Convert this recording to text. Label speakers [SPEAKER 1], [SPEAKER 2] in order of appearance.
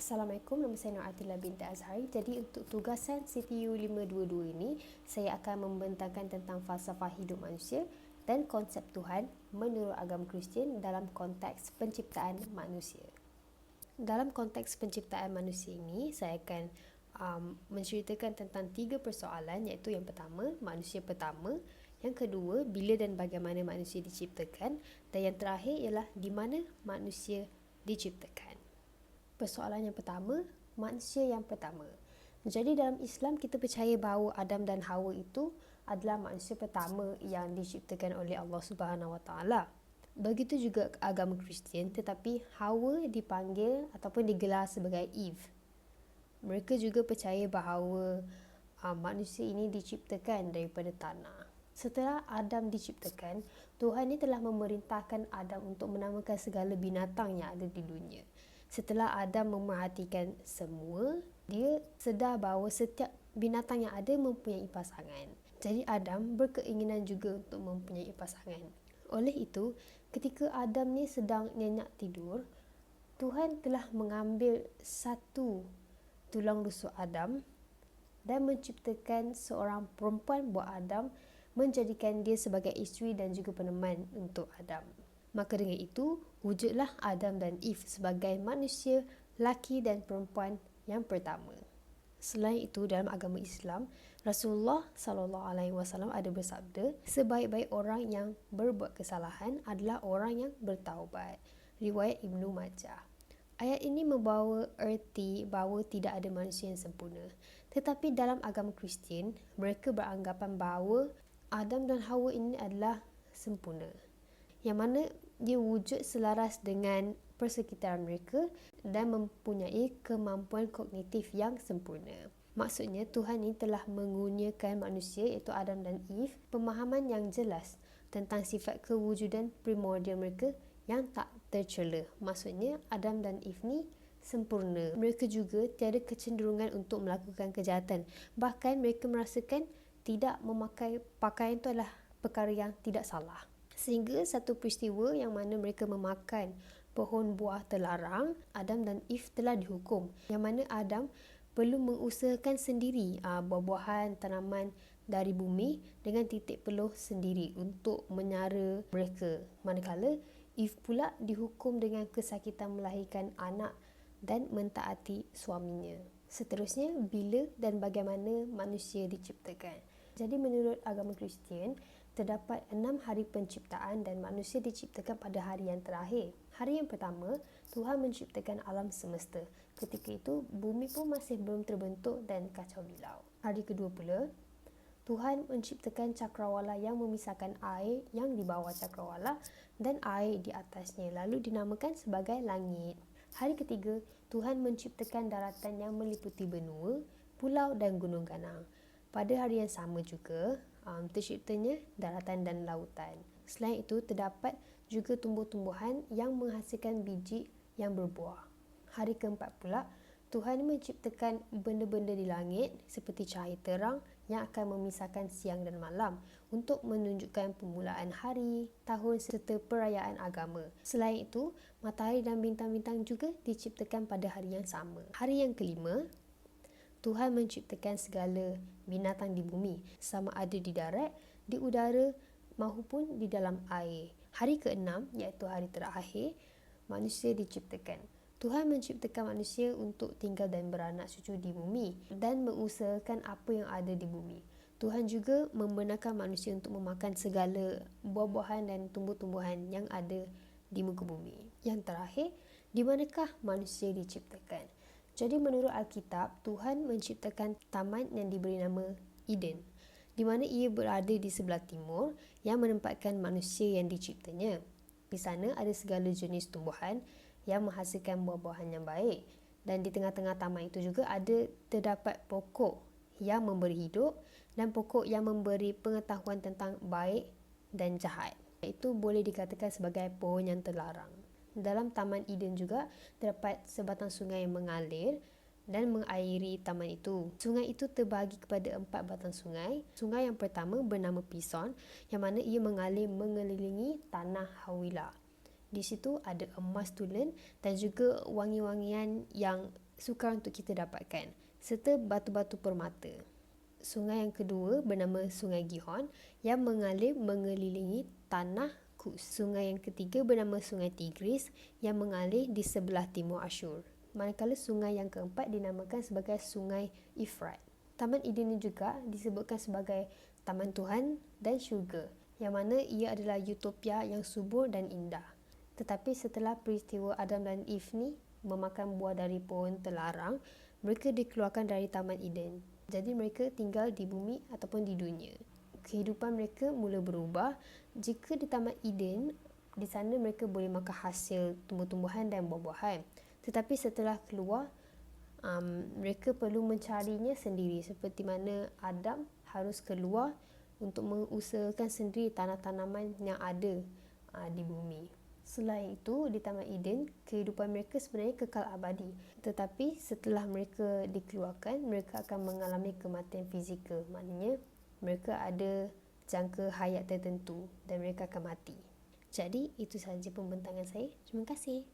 [SPEAKER 1] Assalamualaikum, nama saya Nur Atila binti Azhari. Jadi untuk tugasan CTU 522 ini, saya akan membentangkan tentang falsafah hidup manusia dan konsep Tuhan menurut agama Kristian dalam konteks penciptaan manusia. Dalam konteks penciptaan manusia ini, saya akan menceritakan tentang 3 persoalan, iaitu yang pertama, manusia pertama, yang kedua, bila dan bagaimana manusia diciptakan, dan yang terakhir ialah di mana manusia diciptakan. Persoalan yang pertama, manusia yang pertama. Jadi dalam Islam kita percaya bahawa Adam dan Hawa itu adalah manusia pertama yang diciptakan oleh Allah Subhanahu Wa Taala. Begitu juga agama Kristian, tetapi Hawa dipanggil ataupun digelar sebagai Eve. Mereka juga percaya bahawa manusia ini diciptakan daripada tanah. Setelah Adam diciptakan, Tuhan ini telah memerintahkan Adam untuk menamakan segala binatang yang ada di dunia. Setelah Adam memerhatikan semua, dia sedar bahawa setiap binatang yang ada mempunyai pasangan. Jadi Adam berkeinginan juga untuk mempunyai pasangan. Oleh itu, ketika Adam ni sedang nyenyak tidur, Tuhan telah mengambil satu tulang rusuk Adam dan menciptakan seorang perempuan buat Adam, menjadikan dia sebagai isteri dan juga peneman untuk Adam. Maka dengan itu, wujudlah Adam dan Eve sebagai manusia laki dan perempuan yang pertama. Selain itu, dalam agama Islam, Rasulullah SAW ada bersabda, sebaik-baik orang yang berbuat kesalahan adalah orang yang bertaubat. Riwayat Ibnu Majah. Ayat ini membawa erti bahawa tidak ada manusia yang sempurna. Tetapi dalam agama Kristian, mereka beranggapan bahawa Adam dan Hawa ini adalah sempurna, yang mana dia wujud selaras dengan persekitaran mereka dan mempunyai kemampuan kognitif yang sempurna. Maksudnya Tuhan ini telah mengurniakan manusia iaitu Adam dan Eve pemahaman yang jelas tentang sifat kewujudan primordial mereka yang tak tercela. Maksudnya Adam dan Eve ni sempurna. Mereka juga tiada kecenderungan untuk melakukan kejahatan. Bahkan mereka merasakan tidak memakai pakaian itu adalah perkara yang tidak salah. Sehingga satu peristiwa yang mana mereka memakan pohon buah terlarang, Adam dan Eve telah dihukum. Yang mana Adam perlu mengusahakan sendiri buah-buahan, tanaman dari bumi dengan titik peluh sendiri untuk menyara mereka. Manakala Eve pula dihukum dengan kesakitan melahirkan anak dan mentaati suaminya. Seterusnya, bila dan bagaimana manusia diciptakan. Jadi menurut agama Kristian, terdapat 6 hari penciptaan dan manusia diciptakan pada hari yang terakhir. Hari yang pertama, Tuhan menciptakan alam semesta. Ketika itu, bumi pun masih belum terbentuk dan kacau bilau. Hari kedua pula, Tuhan menciptakan cakrawala yang memisahkan air yang di bawah cakrawala dan air di atasnya, lalu dinamakan sebagai langit. Hari ketiga, Tuhan menciptakan daratan yang meliputi benua, pulau dan gunung ganang. Pada hari yang sama juga, terciptanya daratan dan lautan. Selain itu, terdapat juga tumbuh-tumbuhan yang menghasilkan biji yang berbuah. Hari keempat pula, Tuhan menciptakan benda-benda di langit seperti cahaya terang yang akan memisahkan siang dan malam untuk menunjukkan permulaan hari, tahun serta perayaan agama. Selain itu, matahari dan bintang-bintang juga diciptakan pada hari yang sama. Hari yang kelima, Tuhan menciptakan segala binatang di bumi, sama ada di darat, di udara maupun di dalam air. Hari keenam, iaitu hari terakhir, manusia diciptakan. Tuhan menciptakan manusia untuk tinggal dan beranak cucu di bumi dan mengusahakan apa yang ada di bumi. Tuhan juga membenarkan manusia untuk memakan segala buah-buahan dan tumbuh-tumbuhan yang ada di muka bumi. Yang terakhir, di manakah manusia diciptakan? Jadi menurut Alkitab, Tuhan menciptakan taman yang diberi nama Eden, di mana ia berada di sebelah timur yang menempatkan manusia yang diciptanya. Di sana ada segala jenis tumbuhan yang menghasilkan buah-buahan yang baik, dan di tengah-tengah taman itu juga terdapat pokok yang memberi hidup dan pokok yang memberi pengetahuan tentang baik dan jahat. Itu boleh dikatakan sebagai pohon yang terlarang. Dalam Taman Eden juga terdapat sebatang sungai yang mengalir dan mengairi taman itu. Sungai itu terbahagi kepada 4 batang sungai. Sungai yang pertama bernama Pison, yang mana ia mengalir mengelilingi tanah Hawila. Di situ ada emas tulen dan juga wangi-wangian yang sukar untuk kita dapatkan, serta batu-batu permata. Sungai yang kedua bernama Sungai Gihon yang mengalir mengelilingi tanah Kus. Sungai yang ketiga bernama Sungai Tigris yang mengalir di sebelah timur Asyur. Manakala sungai yang keempat dinamakan sebagai Sungai Efrat. Taman Eden ini juga disebutkan sebagai Taman Tuhan dan Syurga, yang mana ia adalah utopia yang subur dan indah. Tetapi setelah peristiwa Adam dan Eve ni memakan buah dari pohon terlarang, mereka dikeluarkan dari Taman Eden. Jadi mereka tinggal di bumi ataupun di dunia. Kehidupan mereka mula berubah. Jika di Taman Eden, di sana mereka boleh makan hasil tumbuh-tumbuhan dan buah-buahan. Tetapi setelah keluar, mereka perlu mencarinya sendiri, seperti mana Adam harus keluar untuk mengusahakan sendiri tanah-tanaman yang ada di bumi. Selain itu, di Taman Eden, kehidupan mereka sebenarnya kekal abadi. Tetapi setelah mereka dikeluarkan, mereka akan mengalami kematian fizikal. Maknanya, mereka ada jangka hayat tertentu dan mereka akan mati. Jadi, itu sahaja pembentangan saya. Terima kasih.